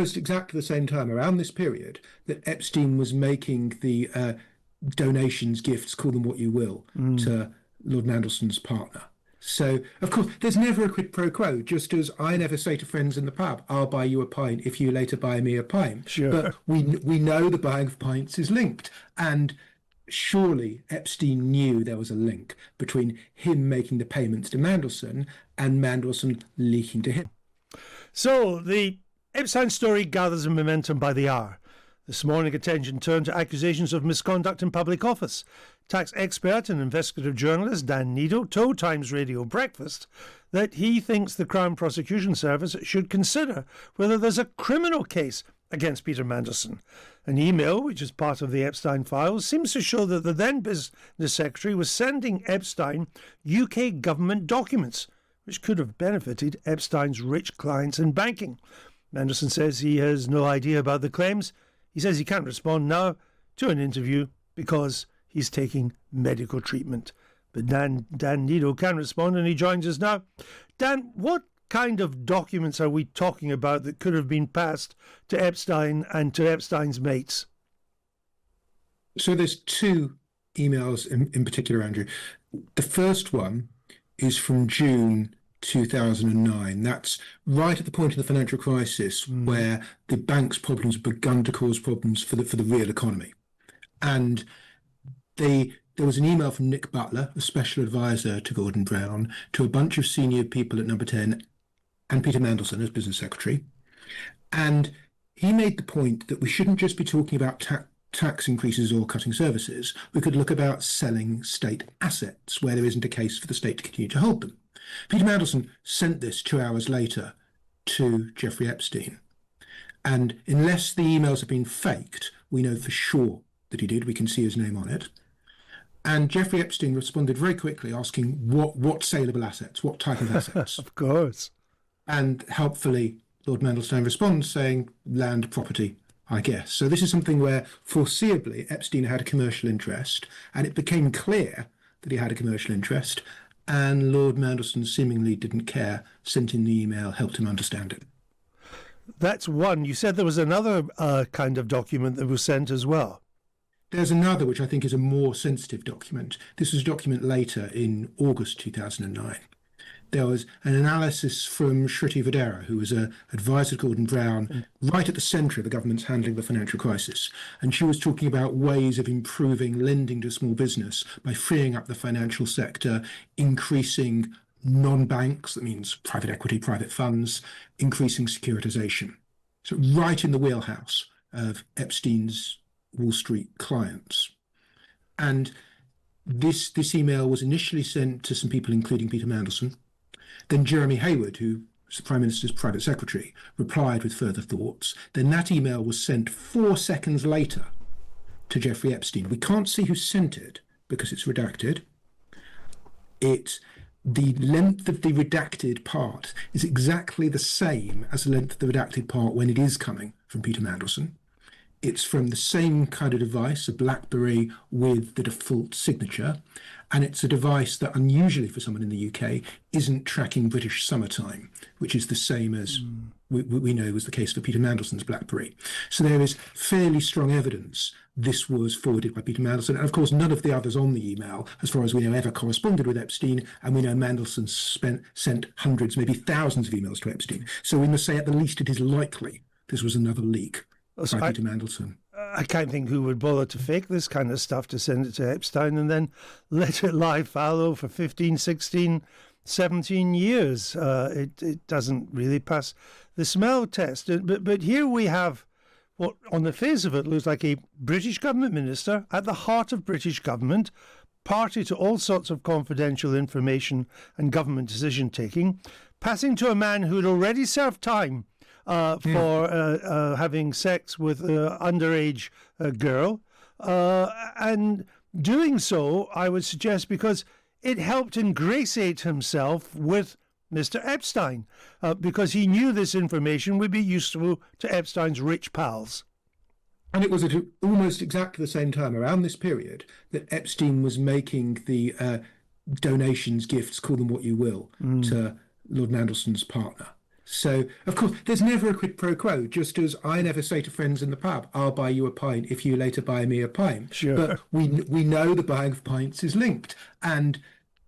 almost exactly the same time, around this period, that Epstein was making the donations, gifts, call them what you will, to Lord Mandelson's partner. So, of course, there's never a quid pro quo, just as I never say to friends in the pub, I'll buy you a pint if you later buy me a pint. Sure. But we know the buying of pints is linked. And surely Epstein knew there was a link between him making the payments to Mandelson and Mandelson leaking to him. So the Epstein story gathers in momentum by the hour. This morning, attention turned to accusations of misconduct in public office. Tax expert and investigative journalist Dan Neidle told Times Radio Breakfast that he thinks the Crown Prosecution Service should consider whether there's a criminal case against Peter Mandelson. An email, which is part of the Epstein files, seems to show that the then Business Secretary was sending Epstein UK government documents, which could have benefited Epstein's rich clients in banking. Mandelson says he has no idea about the claims. He says he can't respond now to an interview because he's taking medical treatment. But Dan Neidle can respond, and he joins us now. Dan, what kind of documents are we talking about that could have been passed to Epstein and to Epstein's mates? So there's two emails in particular, Andrew. The first one is from June 2009. That's right at the point of the financial crisis where the bank's problems begun to cause problems for the real economy. And there was an email from Nick Butler, a special advisor to Gordon Brown, to a bunch of senior people at Number 10 and Peter Mandelson as business secretary. And he made the point that we shouldn't just be talking about tax increases or cutting services. We could look about selling state assets where there isn't a case for the state to continue to hold them. Peter Mandelson sent this 2 hours later to Jeffrey Epstein. And unless the emails have been faked, we know for sure that he did. We can see his name on it. And Jeffrey Epstein responded very quickly asking what saleable assets, what type of assets. Of course. And helpfully, Lord Mandelson responds saying land, property, I guess. So this is something where foreseeably Epstein had a commercial interest, and it became clear that he had a commercial interest, and Lord Mandelson seemingly didn't care, sent in the email, helped him understand it. That's one. You said there was another kind of document that was sent as well. There's another, which I think is a more sensitive document. This was a document later in August 2009. There was an analysis from Shruti Vadera, who was an advisor to Gordon Brown, right at the centre of the government's handling the financial crisis. And she was talking about ways of improving lending to small business by freeing up the financial sector, increasing non-banks, that means private equity, private funds, increasing securitisation. So right in the wheelhouse of Epstein's Wall Street clients. And this email was initially sent to some people, including Peter Mandelson. Then Jeremy Hayward, who was the Prime Minister's private secretary, replied with further thoughts. Then that email was sent 4 seconds later to Jeffrey Epstein. We can't see who sent it because it's redacted. The length of the redacted part is exactly the same as the length of the redacted part when it is coming from Peter Mandelson. It's from the same kind of device, a BlackBerry with the default signature, and it's a device that unusually for someone in the UK isn't tracking British summertime, which is the same as we know was the case for Peter Mandelson's BlackBerry. So there is fairly strong evidence this was forwarded by Peter Mandelson, and of course none of the others on the email, as far as we know, ever corresponded with Epstein, and we know Mandelson sent hundreds, maybe thousands of emails to Epstein. So we must say at the least it is likely this was another leak. By Peter Mandelson. I can't think who would bother to fake this kind of stuff to send it to Epstein and then let it lie fallow for 15, 16, 17 years. It doesn't really pass the smell test. But here we have what, on the face of it, looks like a British government minister at the heart of British government, party to all sorts of confidential information and government decision-taking, passing to a man who had already served time for having sex with an underage girl, and doing so, I would suggest, because it helped ingratiate himself with Mr. Epstein, because he knew this information would be useful to Epstein's rich pals. And it was at almost exactly the same time, around this period, that Epstein was making the donations, gifts, call them what you will, to Lord Mandelson's partner. So, of course, there's never a quid pro quo, just as I never say to friends in the pub, I'll buy you a pint if you later buy me a pint. Sure. But we know the buying of pints is linked. And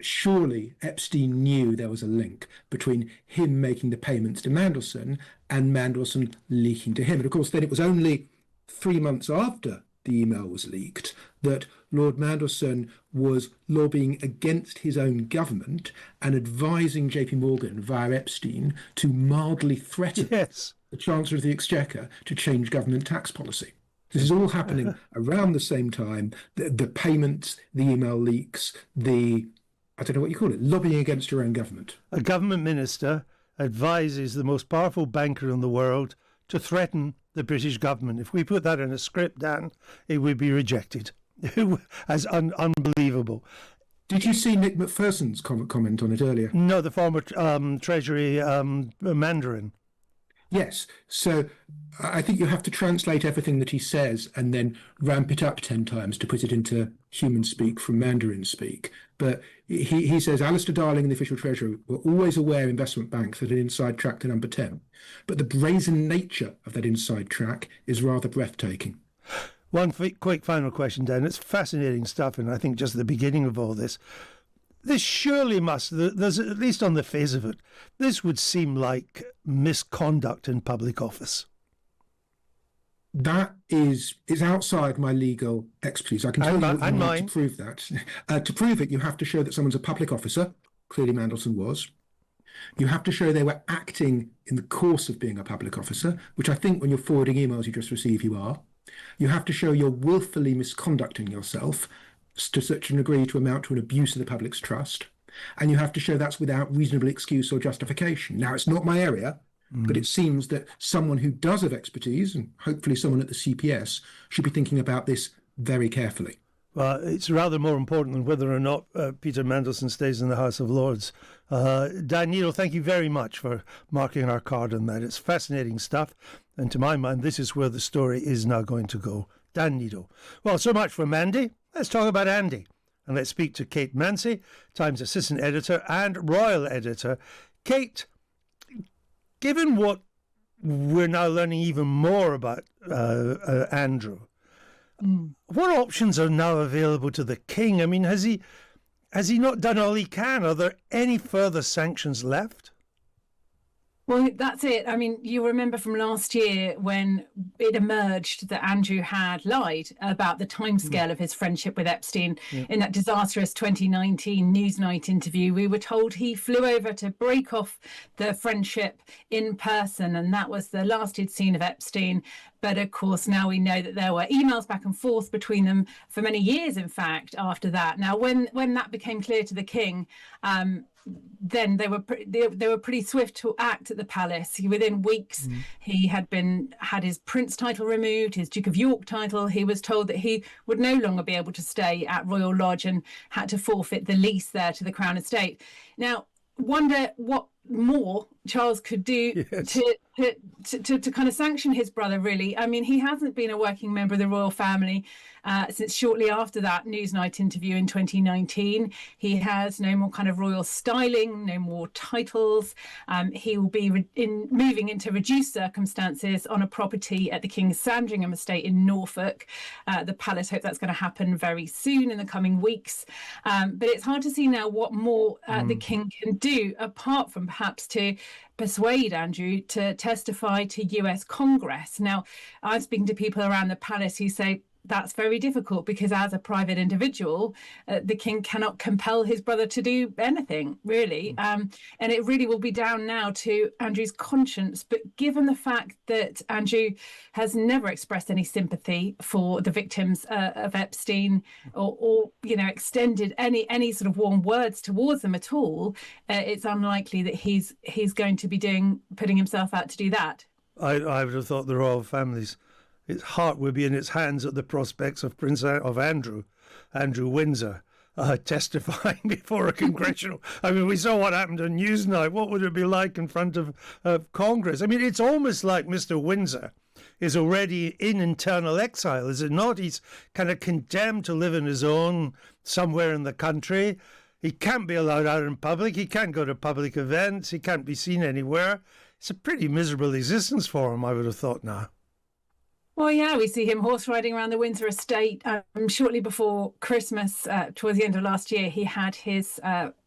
surely Epstein knew there was a link between him making the payments to Mandelson and Mandelson leaking to him. And of course, then it was only 3 months after the email was leaked that Lord Mandelson was lobbying against his own government and advising JP Morgan via Epstein to mildly threaten the Chancellor of the Exchequer to change government tax policy. This is all happening around the same time. The payments, the email leaks, I don't know what you call it, lobbying against your own government. A government minister advises the most powerful banker in the world to threaten the British government. If we put that in a script, Dan, it would be rejected as unbelievable. Did you see Nick Macpherson's comment on it earlier? No, the former Treasury Mandarin. Yes. So I think you have to translate everything that he says and then ramp it up 10 times to put it into human speak from Mandarin speak. But he says, Alistair Darling and the official treasurer were always aware investment banks had an inside track to number 10. But the brazen nature of that inside track is rather breathtaking. One quick final question, Dan. It's fascinating stuff, and I think just the beginning of all this. This surely there's at least on the face of it, this would seem like misconduct in public office. That is outside my legal expertise. I can tell you what you need to prove that. To prove it, you have to show that someone's a public officer. Clearly Mandelson was. You have to show they were acting in the course of being a public officer, which I think when you're forwarding emails you just receive, you are. You have to show you're willfully misconducting yourself to such a degree to amount to an abuse of the public's trust. And you have to show that's without reasonable excuse or justification. Now, it's not my area, but it seems that someone who does have expertise, and hopefully someone at the CPS, should be thinking about this very carefully. Well, it's rather more important than whether or not Peter Mandelson stays in the House of Lords. Dan Neidle, thank you very much for marking our card on that. It's fascinating stuff. And to my mind, this is where the story is now going to go. Dan Neidle. Well, so much for Mandy. Let's talk about Andy. And let's speak to Kate Mansey, Times assistant editor and royal editor. Kate, given what we're now learning even more about Andrew, what options are now available to the king? I mean, has he not done all he can? Are there any further sanctions left? Well, that's it. I mean, you remember from last year when it emerged that Andrew had lied about the timescale of his friendship with Epstein. In that disastrous 2019 Newsnight interview, we were told he flew over to break off the friendship in person, and that was the last he'd seen of Epstein. But of course, now we know that there were emails back and forth between them for many years, in fact, after that. Now, when that became clear to the king, then they were pretty swift to act at the palace. Within weeks, he had his prince title removed, his Duke of York title. He was told that he would no longer be able to stay at Royal Lodge and had to forfeit the lease there to the Crown Estate. Now, wonder what more Charles could do to kind of sanction his brother, really. I mean, he hasn't been a working member of the royal family since shortly after that Newsnight interview in 2019. He has no more kind of royal styling, no more titles. He will be moving into reduced circumstances on a property at the King's Sandringham estate in Norfolk. The palace hope that's going to happen very soon in the coming weeks. But it's hard to see now what more the king can do, apart from perhaps to persuade Andrew to testify to US Congress. Now, I'm speaking to people around the palace who say that's very difficult because as a private individual, the king cannot compel his brother to do anything, really. And it really will be down now to Andrew's conscience. But given the fact that Andrew has never expressed any sympathy for the victims of Epstein or extended any sort of warm words towards them at all, it's unlikely that he's going to be putting himself out to do that. I would have thought the royal family's its heart would be in its hands at the prospects of Andrew Windsor, testifying before a congressional. I mean, we saw what happened on Newsnight. What would it be like in front of Congress? I mean, it's almost like Mr. Windsor is already in internal exile, is it not? He's kind of condemned to live on his own somewhere in the country. He can't be allowed out in public. He can't go to public events. He can't be seen anywhere. it's a pretty miserable existence for him, I would have thought now. Well, yeah, we see him horse riding around the Windsor estate. Shortly before Christmas, towards the end of last year, he had his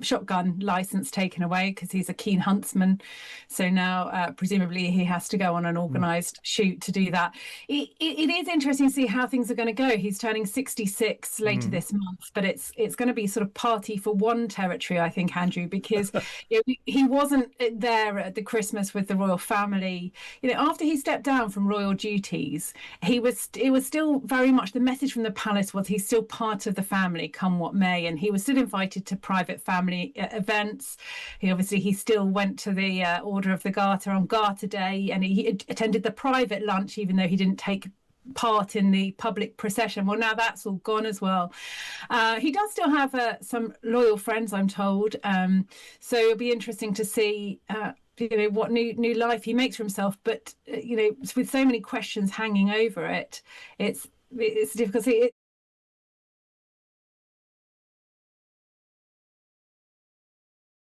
shotgun license taken away because he's a keen huntsman. So now, presumably, he has to go on an organised shoot to do that. It is interesting to see how things are going to go. He's turning 66 later this month, but it's going to be sort of party for one territory, I think, Andrew, because he wasn't there at the Christmas with the royal family. After he stepped down from royal duties, it was still very much the message from the palace was he's still part of the family, come what may, and he was still invited to private family events. He still went to the Order of the Garter on Garter Day, and he attended the private lunch, even though he didn't take part in the public procession. Well, now that's all gone as well. He does still have some loyal friends, I'm told. So it'll be interesting to see what new life he makes for himself. But with so many questions hanging over it, it's difficult.